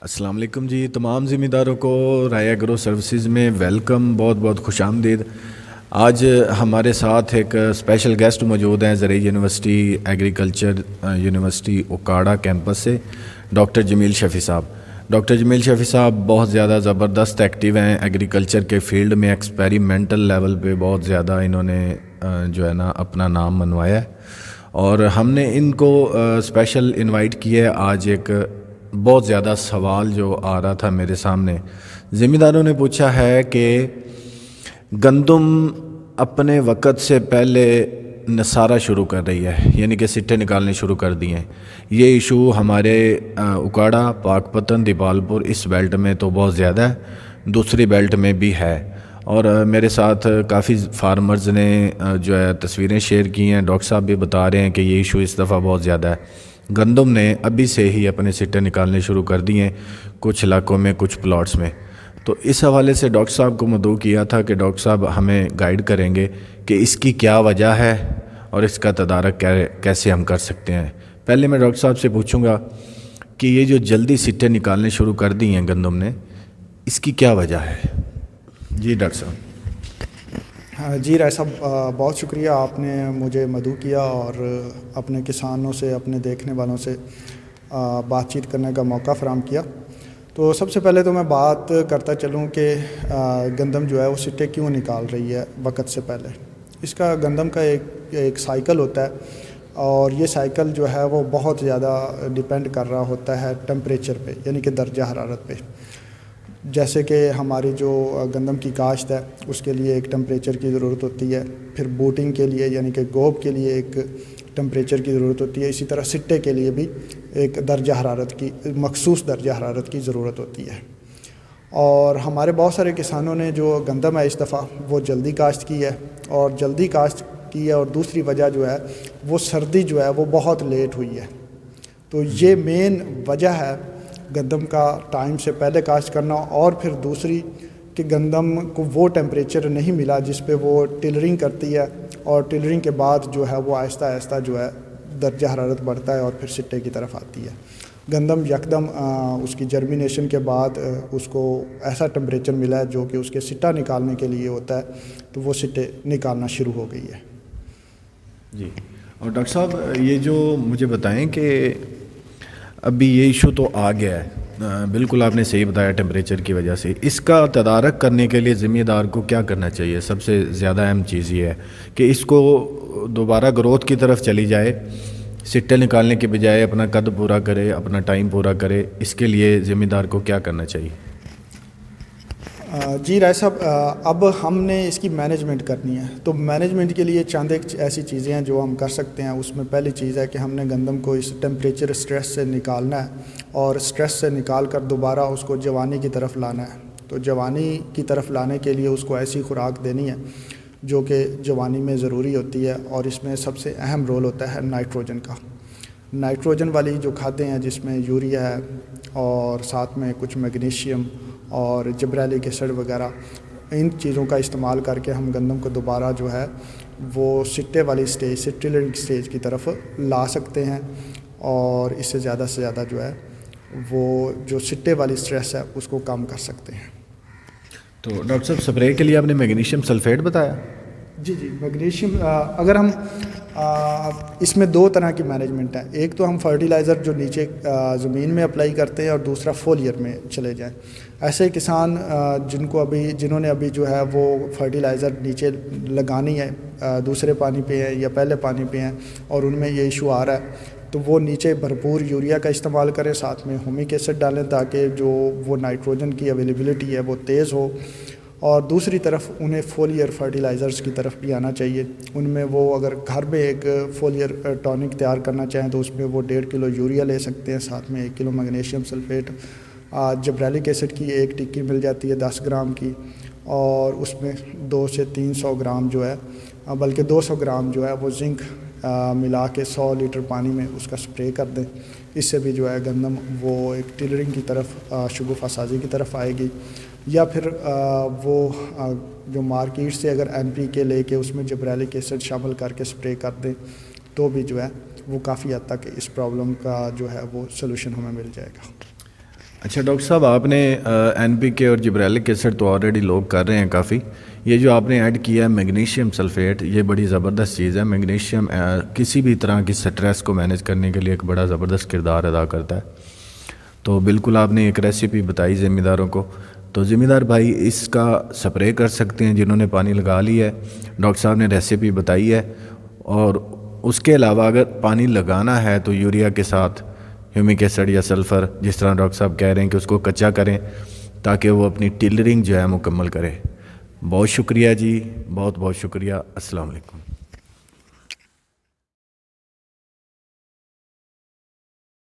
السلام علیکم جی، تمام ذمہ داروں کو رایا گرو سروسز میں ویلکم، بہت بہت خوش آمدید۔ آج ہمارے ساتھ ایک اسپیشل گیسٹ موجود ہیں زرعی university agriculture university Okara campus سے، ڈاکٹر جمیل شفیع صاحب۔ ڈاکٹر جمیل شفیع صاحب بہت زیادہ زبردست ایکٹیو ہیں ایگریکلچر کے فیلڈ میں، ایکسپیریمنٹل لیول پہ بہت زیادہ انہوں نے جو ہے نا اپنا نام منوایا ہے، اور ہم نے ان کو اسپیشل انوائٹ کیا ہے۔ آج ایک بہت زیادہ سوال جو آ رہا تھا میرے سامنے، ذمہ داروں نے پوچھا ہے کہ گندم اپنے وقت سے پہلے نثارہ شروع کر رہی ہے، یعنی کہ سٹے نکالنے شروع کر دیے ہیں۔ یہ ایشو ہمارے اکاڑا، پاک پتن، دیپال پور اس بیلٹ میں تو بہت زیادہ ہے، دوسری بیلٹ میں بھی ہے، اور میرے ساتھ کافی فارمرز نے جو ہے تصویریں شیئر کی ہیں۔ ڈاکٹر صاحب بھی بتا رہے ہیں کہ یہ ایشو اس دفعہ بہت زیادہ ہے، گندم نے ابھی سے ہی اپنے سٹے نکالنے شروع کر دیے ہیں کچھ علاقوں میں، کچھ پلاٹس میں۔ تو اس حوالے سے ڈاکٹر صاحب کو مدعو کیا تھا کہ ڈاکٹر صاحب ہمیں گائیڈ کریں گے کہ اس کی کیا وجہ ہے اور اس کا تدارک کیسے ہم کر سکتے ہیں۔ پہلے میں ڈاکٹر صاحب سے پوچھوں گا کہ یہ جو جلدی سٹے نکالنے شروع کر دی ہیں گندم نے، اس کی کیا وجہ ہے؟ جی ڈاکٹر صاحب۔ جی رائے صاحب، بہت شکریہ، آپ نے مجھے مدعو کیا اور اپنے کسانوں سے، اپنے دیکھنے والوں سے بات چیت کرنے کا موقع فراہم کیا۔ تو سب سے پہلے تو میں بات کرتا چلوں کہ گندم جو ہے وہ سٹے کیوں نکال رہی ہے وقت سے پہلے۔ اس کا گندم کا ایک سائیکل ہوتا ہے، اور یہ سائیکل جو ہے وہ بہت زیادہ ڈیپینڈ کر رہا ہوتا ہے ٹمپریچر پہ، یعنی کہ درجہ حرارت پہ۔ جیسے کہ ہماری جو گندم کی کاشت ہے اس کے لیے ایک ٹمپریچر کی ضرورت ہوتی ہے، پھر بوٹنگ کے لیے یعنی کہ گوب کے لیے ایک ٹمپریچر کی ضرورت ہوتی ہے، اسی طرح سٹے کے لیے بھی ایک درجہ حرارت کی، مخصوص درجہ حرارت کی ضرورت ہوتی ہے۔ اور ہمارے بہت سارے کسانوں نے جو گندم ہے اس دفعہ وہ جلدی کاشت کی ہے، اور جلدی کاشت کی ہے، اور دوسری وجہ جو ہے وہ سردی جو ہے وہ بہت لیٹ ہوئی ہے۔ تو یہ مین وجہ ہے گندم کا ٹائم سے پہلے کاشت کرنا، اور پھر دوسری کہ گندم کو وہ ٹیمپریچر نہیں ملا جس پہ وہ ٹلرنگ کرتی ہے، اور ٹلرنگ کے بعد جو ہے وہ آہستہ آہستہ جو ہے درجہ حرارت بڑھتا ہے اور پھر سٹے کی طرف آتی ہے۔ گندم یکدم اس کی جرمینیشن کے بعد اس کو ایسا ٹمپریچر ملا ہے جو کہ اس کے سٹا نکالنے کے لیے ہوتا ہے، تو وہ سٹے نکالنا شروع ہو گئی ہے۔ جی، اور ڈاکٹر صاحب یہ جو مجھے بتائیں کہ ابھی یہ ایشو تو آ گیا ہے، بالکل آپ نے صحیح بتایا ٹیمپریچر کی وجہ سے، اس کا تدارک کرنے کے لیے ذمہ دار کو کیا کرنا چاہیے؟ سب سے زیادہ اہم چیز یہ ہے کہ اس کو دوبارہ گروتھ کی طرف چلی جائے، سٹے نکالنے کے بجائے اپنا قد پورا کرے، اپنا ٹائم پورا کرے، اس کے لیے ذمہ دار کو کیا کرنا چاہیے؟ جی رائے صاحب، اب ہم نے اس کی مینجمنٹ کرنی ہے، تو مینجمنٹ کے لیے چند ایک ایسی چیزیں ہیں جو ہم کر سکتے ہیں۔ اس میں پہلی چیز ہے کہ ہم نے گندم کو اس ٹیمپریچر سٹریس سے نکالنا ہے، اور سٹریس سے نکال کر دوبارہ اس کو جوانی کی طرف لانا ہے۔ تو جوانی کی طرف لانے کے لیے اس کو ایسی خوراک دینی ہے جو کہ جوانی میں ضروری ہوتی ہے، اور اس میں سب سے اہم رول ہوتا ہے نائٹروجن کا۔ نائٹروجن والی جو کھادیں ہیں جس میں یوریا ہے، اور ساتھ میں کچھ میگنیشیم اور جبریلک ایسڈ وغیرہ، ان چیزوں کا استعمال کر کے ہم گندم کو دوبارہ جو ہے وہ سٹے والی سٹیج سے ٹلرنگ سٹیج کی طرف لا سکتے ہیں، اور اس سے زیادہ جو ہے وہ جو سٹے والی سٹریس ہے اس کو کم کر سکتے ہیں۔ تو ڈاکٹر صاحب سپرے کے لیے آپ نے میگنیشیم سلفیٹ بتایا؟ جی میگنیشیم، اگر ہم اس میں دو طرح کی مینجمنٹ ہے۔ ایک تو ہم فرٹیلائزر جو نیچے زمین میں اپلائی کرتے ہیں، اور دوسرا فولیئر میں چلے جائیں۔ ایسے کسان جنہوں نے ابھی جو ہے وہ فرٹیلائزر نیچے لگانی ہے، دوسرے پانی پہ ہیں یا پہلے پانی پہ ہیں، اور ان میں یہ ایشو آ رہا ہے، تو وہ نیچے بھرپور یوریا کا استعمال کریں، ساتھ میں ہومک ایسڈ ڈالیں تاکہ جو وہ نائٹروجن کی اویلیبلٹی ہے وہ تیز ہو۔ اور دوسری طرف انہیں فولیئر فرٹیلائزرز کی طرف بھی آنا چاہیے۔ ان میں وہ اگر گھر میں ایک فولیئر ٹونک تیار کرنا چاہیں تو اس میں وہ 1.5 کلو یوریا لے سکتے ہیں، ساتھ میں 1 کلو میگنیشیم سلفیٹ، جبریلک ایسڈ کی ایک ٹکی مل جاتی ہے 10 گرام کی، اور اس میں 200 سے 300 گرام جو ہے، بلکہ 200 گرام جو ہے وہ زنک ملا کے 100 لیٹر پانی میں اس کا سپرے کر دیں۔ اس سے بھی جو ہے گندم وہ ایک ٹلرنگ کی طرف، شگوفہ سازی کی طرف آئے گی۔ یا پھر وہ جو مارکیٹ سے اگر NPK لے کے اس میں جبریلک ایسڈ شامل کر کے سپرے کر دیں تو بھی جو ہے وہ کافی حد تک اس پرابلم کا جو ہے وہ سلوشن ہمیں مل جائے گا۔ اچھا ڈاکٹر صاحب، آپ نے این پی کے اور جبریلک ایسڈ تو آلریڈی لوگ کر رہے ہیں کافی. یہ جو آپ نے ایڈ کیا ہے میگنیشیم سلفیٹ، یہ بڑی زبردست چیز ہے. میگنیشیم کسی بھی طرح کی سٹریس کو مینیج کرنے کے لیے ایک بڑا زبردست کردار ادا کرتا ہے. تو بالکل آپ نے ایک ریسیپی بتائی ذمہ داروں کو، تو ذمہ دار بھائی اس کا سپرے کر سکتے ہیں جنہوں نے پانی لگا لی ہے. ڈاکٹر صاحب نے ریسیپی بتائی ہے. اور اس کے علاوہ اگر پانی لگانا ہے تو یوریا کے ساتھ ہیومک ایسڈ یا سلفر، جس طرح ڈاکٹر صاحب کہہ رہے ہیں کہ اس کو کچا کریں تاکہ وہ اپنی ٹیلرنگ جو ہے مکمل کرے. بہت شکریہ جی، بہت بہت شکریہ. السلام علیکم.